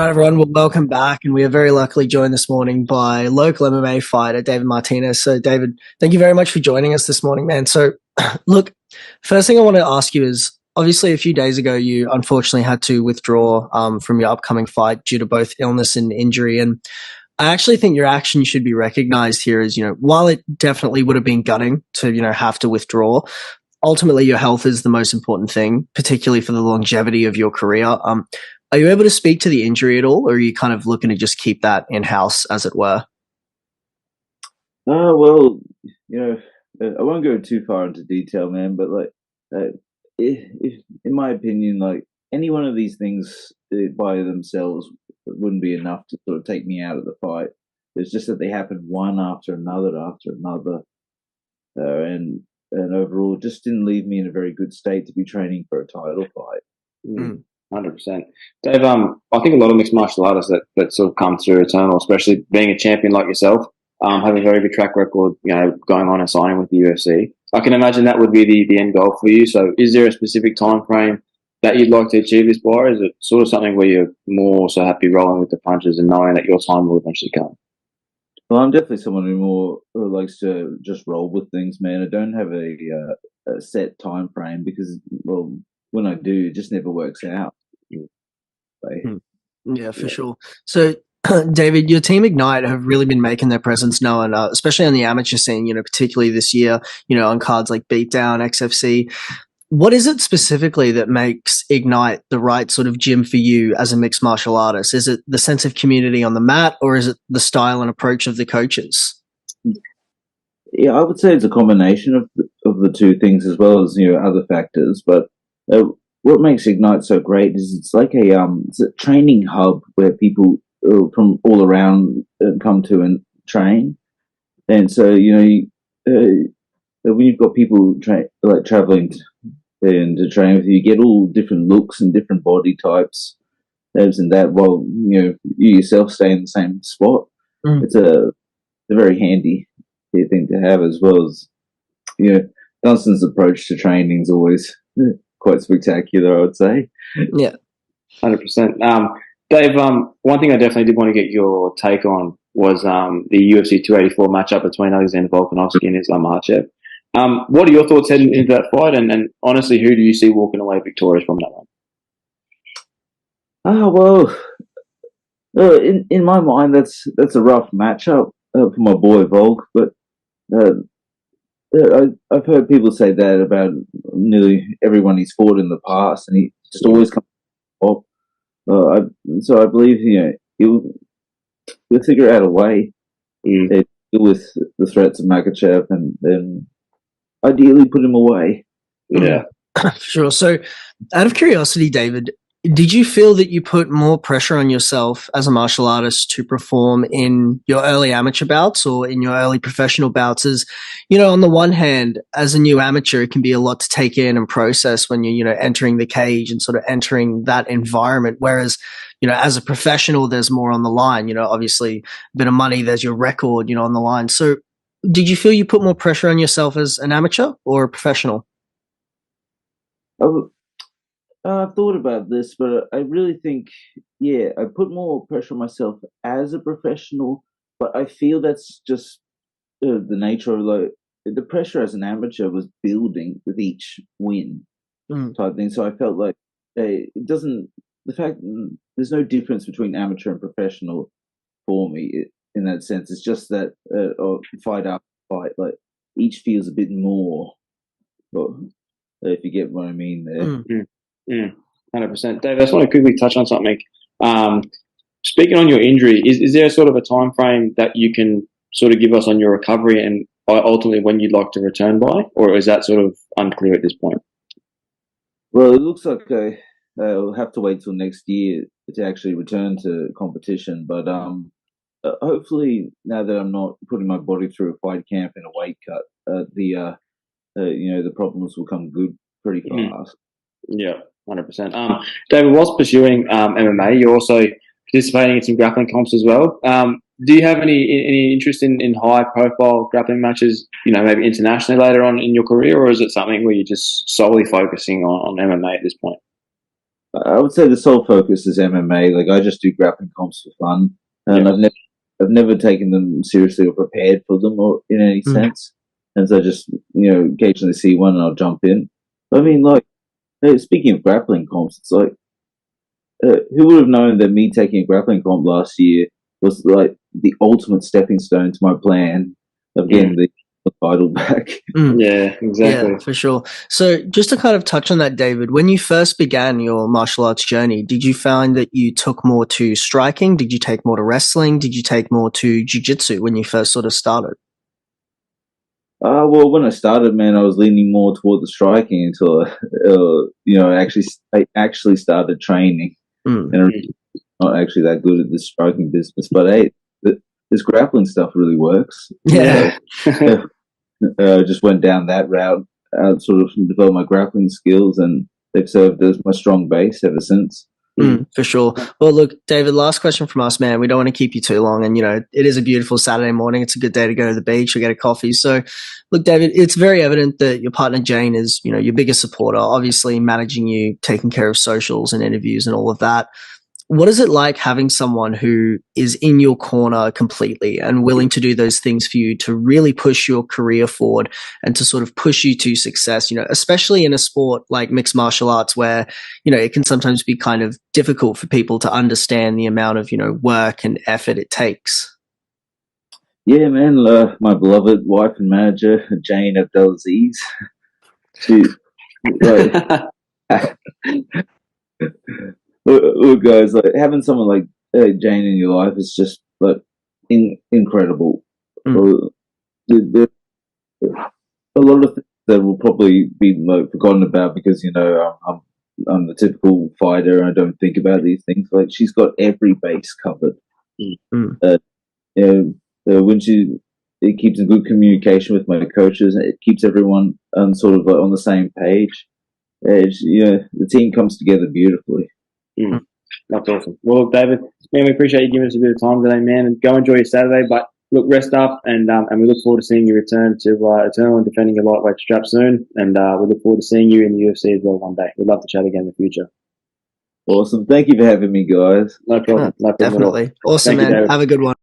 Right, everyone. Well, welcome back, and we are very luckily joined this morning by local MMA fighter David Martinez. So, David, thank you very much for joining us this morning, man. So, look, first thing I want to ask you is obviously a few days ago you unfortunately had to withdraw from your upcoming fight due to both illness and injury, and I actually think your action should be recognized here as, while it definitely would have been gutting to, have to withdraw, ultimately your health is the most important thing, particularly for the longevity of your career. Are you able to speak to the injury at all, or are you kind of looking to just keep that in-house, as it were? Well, I won't go too far into detail, man. But if, in my opinion, like any one of these things by themselves wouldn't be enough to sort of take me out of the fight. It's just that they happen one after another, and overall just didn't leave me in a very good state to be training for a title fight. 100%. Dave, I think a lot of mixed martial artists that sort of come through Eternal, especially being a champion like yourself, have a very good track record, going on and signing with the UFC. I can imagine that would be the end goal for you. So is there a specific time frame that you'd like to achieve this by? Is it sort of something where you're more so happy rolling with the punches and knowing that your time will eventually come? Well, I'm definitely someone who likes to just roll with things, man. I don't have a set time frame because, well, when I do, it just never works out. Yeah, for sure. So, David, your team Ignite have really been making their presence known, especially on the amateur scene, particularly this year, on cards like Beatdown, XFC. What is it specifically that makes Ignite the right sort of gym for you as a mixed martial artist? Is it the sense of community on the mat, or is it the style and approach of the coaches? Yeah, I would say it's a combination of the two things, as well as other factors. But what makes Ignite so great is it's like it's a training hub where people from all around come to and train. And so when you've got people traveling and to train with you, you get all different looks and different body types, and that, while you yourself stay in the same spot. It's a very handy thing to have, as well as Dunstan's approach to training is always quite spectacular, I would say. Yeah, 100%. Dave, one thing I definitely did want to get your take on was the UFC 284 matchup between Alexander Volkanovski and Islam Makhachev. What are your thoughts heading into that fight, and honestly, who do you see walking away victorious from that one? In my mind, that's a rough matchup for my boy Volk, but I've heard people say that about nearly everyone he's fought in the past, and he just always comes up. So I believe he'll figure out a way to deal with the threats of Makhachev, and then ideally put him away. Yeah, sure. So, out of curiosity, David, did you feel that you put more pressure on yourself as a martial artist to perform in your early amateur bouts or in your early professional bouts? As on the one hand, as a new amateur, it can be a lot to take in and process when you're entering the cage and sort of entering that environment. Whereas, as a professional, there's more on the line. Obviously, a bit of money, there's your record, on the line. So, did you feel you put more pressure on yourself as an amateur or a professional? I've thought about this, but I really think, I put more pressure on myself as a professional, but I feel that's just the nature of the pressure as an amateur was building with each win type thing. So I felt like it doesn't, there's no difference between amateur and professional for me in that sense. It's just that fight after fight, like each feels a bit more, if you get what I mean there. 100%. Dave, I just want to quickly touch on something. Speaking on your injury, is there sort of a time frame that you can sort of give us on your recovery and ultimately when you'd like to return by, or is that sort of unclear at this point? Well, it looks like I'll have to wait till next year to actually return to competition, but hopefully now that I'm not putting my body through a fight camp and a weight cut, the problems will come good pretty fast. Yeah, 100%. David, whilst pursuing MMA, you're also participating in some grappling comps as well. Do you have any interest in high-profile grappling matches, maybe internationally later on in your career, or is it something where you're just solely focusing on MMA at this point? I would say the sole focus is MMA. Like, I just do grappling comps for fun, and Yeah. I've never taken them seriously or prepared for them or in any Mm. sense. And so I just, occasionally see one and I'll jump in. But I mean, like, speaking of grappling comps, it's like, who would have known that me taking a grappling comp last year was like the ultimate stepping stone to my plan of getting the title back? Mm. Yeah, exactly. Yeah, for sure. So just to kind of touch on that, David, when you first began your martial arts journey, did you find that you took more to striking? Did you take more to wrestling? Did you take more to jiu-jitsu when you first sort of started? Well, when I started, man, I was leaning more toward the striking until, I actually started training, Mm. and I'm not actually that good at the striking business. But hey, this grappling stuff really works. Yeah. Just went down that route, sort of developed my grappling skills, and they've served as my strong base ever since. For sure. Well, look, David, last question from us, man. We don't want to keep you too long. And, it is a beautiful Saturday morning. It's a good day to go to the beach or get a coffee. So, look, David, it's very evident that your partner, Jane, is, your biggest supporter, obviously managing you, taking care of socials and interviews and all of that. What is it like having someone who is in your corner completely and willing to do those things for you to really push your career forward and to sort of push you to success, especially in a sport like mixed martial arts where, it can sometimes be kind of difficult for people to understand the amount of, work and effort it takes? Yeah, man, my beloved wife and manager, Jane Abdelaziz. She, like, look, guys, like having someone like Jane in your life is just like incredible. There a lot of things that will probably be like forgotten about because I'm the typical fighter and I don't think about these things. Like she's got every base covered. When it keeps in good communication with my coaches, it keeps everyone sort of like on the same page. The team comes together beautifully. That's awesome. Well, look, David, man, we appreciate you giving us a bit of time today, man, and go enjoy your Saturday. But look, rest up, and we look forward to seeing you return to Eternal and defending your lightweight strap soon. And we look forward to seeing you in the UFC as well one day. We'd love to chat again in the future. Awesome. Thank you for having me, guys. No problem. No problem at all. Definitely. Awesome, Thank you, man. David. Have a good one.